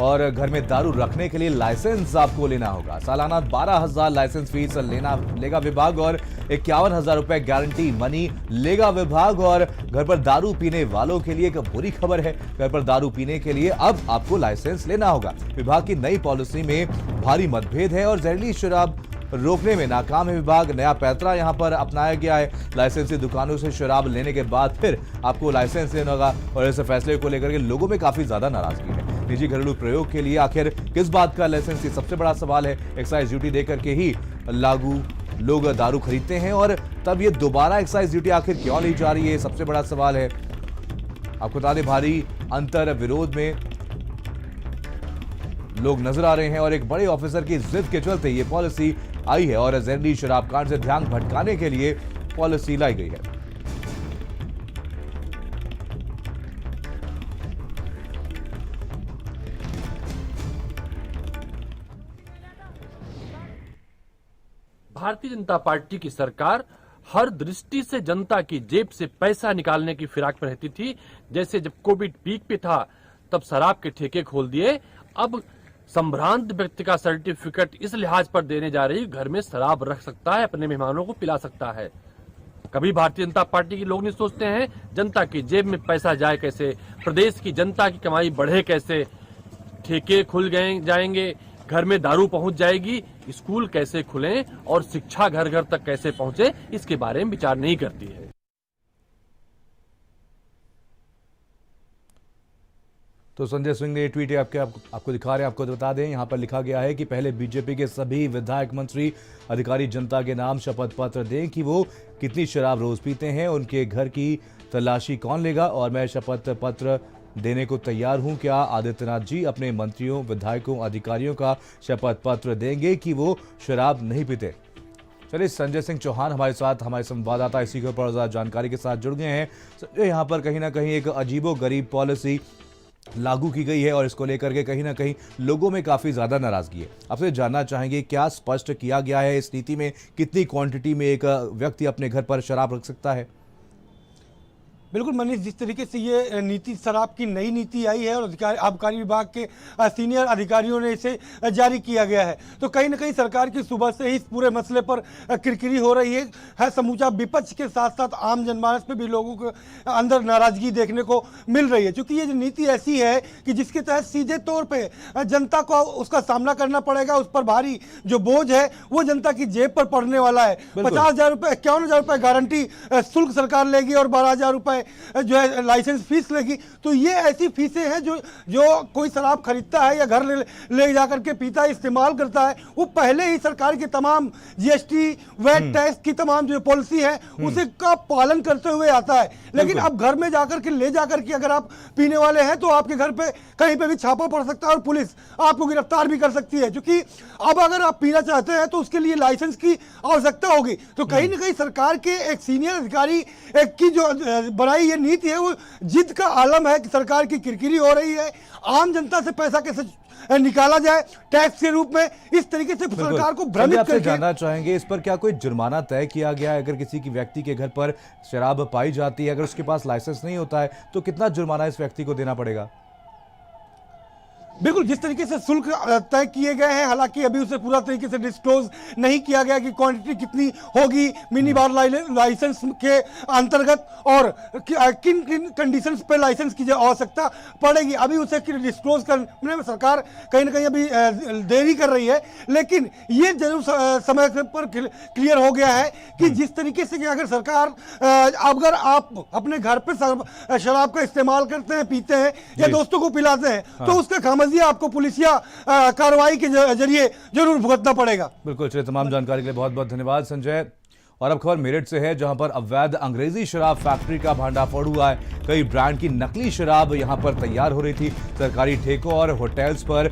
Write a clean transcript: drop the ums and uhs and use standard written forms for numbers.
और घर में दारू रखने के लिए लाइसेंस आपको लेना होगा। सालाना 12,000 लाइसेंस फीस लेगा विभाग और 51,000 रुपए गारंटी मनी लेगा विभाग। और घर पर दारू पीने वालों के लिए एक बुरी खबर है, घर पर दारू पीने के लिए अब आपको लाइसेंस लेना होगा। विभाग की नई पॉलिसी में भारी मतभेद है और जहरीली शराब रोकने में नाकाम है विभाग। नया पैंतरा यहां पर अपनाया गया है। लाइसेंसी दुकानों से शराब लेने के बाद फिर आपको लाइसेंस लेना होगा और इस फैसले को लेकर के लोगों में काफी ज्यादा नाराजगी है। निजी घरेलू प्रयोग के लिए आखिर किस बात का लाइसेंस, ये सबसे बड़ा सवाल है। एक्साइज ड्यूटी देकर के ही लागू लोग दारू खरीदते हैं और तब ये दोबारा एक्साइज ड्यूटी आखिर क्यों ली जा रही है, सबसे बड़ा सवाल है। आपको बता दें, भारी अंतर विरोध में लोग नजर आ रहे हैं और एक बड़े ऑफिसर की जिद के चलते ये पॉलिसी आई है और जहरीली शराब कांड से ध्यान भटकाने के लिए पॉलिसी लाई गई है। भारतीय जनता पार्टी की सरकार हर दृष्टि से जनता की जेब से पैसा निकालने की फिराक में रहती थी। जैसे जब कोविड पीक पे था तब शराब के ठेके खोल दिए, अब संभ्रांत व्यक्ति का सर्टिफिकेट इस लिहाज पर देने जा रही, घर में शराब रख सकता है, अपने मेहमानों को पिला सकता है। कभी भारतीय जनता पार्टी के लोग नहीं सोचते हैं जनता की जेब में पैसा जाए कैसे, प्रदेश की जनता की कमाई बढ़े कैसे, ठेके खुल जाएंगे, घर में दारू पहुंच जाएगी, स्कूल कैसे खुलें और शिक्षा घर घर तक कैसे पहुंचे, इसके बारे में विचार नहीं करती है। तो संजय सिंह ने ट्वीट आपको दिखा रहे हैं। आपको बता दें, यहां पर लिखा गया है कि पहले बीजेपी के सभी विधायक, मंत्री, अधिकारी जनता के नाम शपथ पत्र दें कि वो कितनी शराब रोज पीते हैं, उनके घर की तलाशी कौन लेगा और मैं शपथ पत्र देने को तैयार हूं। क्या आदित्यनाथ जी अपने मंत्रियों, विधायकों, अधिकारियों का शपथ पत्र देंगे कि वो शराब नहीं पीते? चलिए, संजय सिंह चौहान हमारे साथ, हमारे संवाददाता इसी के ऊपर ज्यादा जानकारी के साथ जुड़ गए हैं। संजय, यहाँ पर कहीं ना कहीं एक अजीबोगरीब पॉलिसी लागू की गई है और इसको लेकर के कहीं ना कहीं लोगों में काफी ज्यादा नाराजगी है। आपसे जानना चाहेंगे, क्या स्पष्ट किया गया है इस नीति में, कितनी क्वांटिटी में एक व्यक्ति अपने घर पर शराब रख सकता है? बिल्कुल मनीष, जिस तरीके से ये नीति, शराब की नई नीति आई है और आबकारी विभाग के सीनियर अधिकारियों ने इसे जारी किया गया है, तो कहीं ना कहीं सरकार की सुबह से ही इस पूरे मसले पर किरकिरी हो रही है। समूचा विपक्ष के साथ साथ आम जनमानस में भी लोगों के अंदर नाराजगी देखने को मिल रही है, क्योंकि ये नीति ऐसी है कि जिसके तहत सीधे तौर पर जनता को उसका सामना करना पड़ेगा। उस पर भारी जो बोझ है वो जनता की जेब पर पड़ने वाला है। 50,000 रुपये, 51,000 रुपये गारंटी शुल्क सरकार लेगी और 12,000 रुपये जो है लाइसेंस फीस लेगी। तो ये ऐसी फीसें हैं जो कोई शराब खरीदता है या घर ले जाकर के पीता है, इस्तेमाल करता है, वो पहले ही सरकार की तमाम जीएसटी, वैट टैक्स की तमाम जो पॉलिसी है उसे का पालन करते हुए आता है। लेकिन अब घर में जाकर के ले जाकर के अगर आप पीने वाले हैं तो आपके घर पे कहीं पे भी छापा पड़ सकता है और पुलिस आपको गिरफ्तार भी कर सकती है, क्योंकि अब अगर आप पीना चाहते हैं तो उसके लिए लाइसेंस की आवश्यकता होगी। तो कहीं ना कहीं सरकार के एक सीनियर अधिकारी की जो बनाई ये नीति है वो जिद का आलम है कि सरकार की किरकिरी हो रही है। आम जनता से पैसा कैसे निकाला जाए टैक्स के रूप में, इस तरीके से सरकार को भ्रमित करके। जानना चाहेंगे, इस पर क्या कोई जुर्माना तय किया गया है? अगर किसी की व्यक्ति के घर पर शराब पाई जाती है, अगर उसके पास लाइसेंस नहीं होता है, तो कितना जुर्माना इस व्यक्ति को देना पड़ेगा? बिल्कुल, जिस तरीके से शुल्क तय किए गए हैं, हालांकि अभी उसे पूरा तरीके से डिस्क्लोज नहीं किया गया कि क्वांटिटी कितनी होगी मिनी बार लाइसेंस के अंतर्गत और किन किन कंडीशंस पे लाइसेंस की आवश्यकता पड़ेगी। अभी उसे डिस्क्लोज करने में सरकार कहीं ना कहीं अभी देरी कर रही है, लेकिन ये जरूर समय पर क्लियर हो गया है कि जिस तरीके से कि अगर सरकार, अगर आप अपने घर पर शराब का इस्तेमाल करते हैं, पीते हैं या दोस्तों को पिलाते हैं, तो उसका आपको पुलिसिया कार्रवाई के जरिए जरूर भुगतना पड़ेगा। बिल्कुल, चलिए, तमाम जानकारी के लिए बहुत बहुत धन्यवाद संजय। और अब खबर मेरठ से है, जहां पर अवैध अंग्रेजी शराब फैक्ट्री का भांडाफोड़ हुआ है। कई ब्रांड की नकली शराब यहां पर तैयार हो रही थी। सरकारी ठेकों और होटल्स पर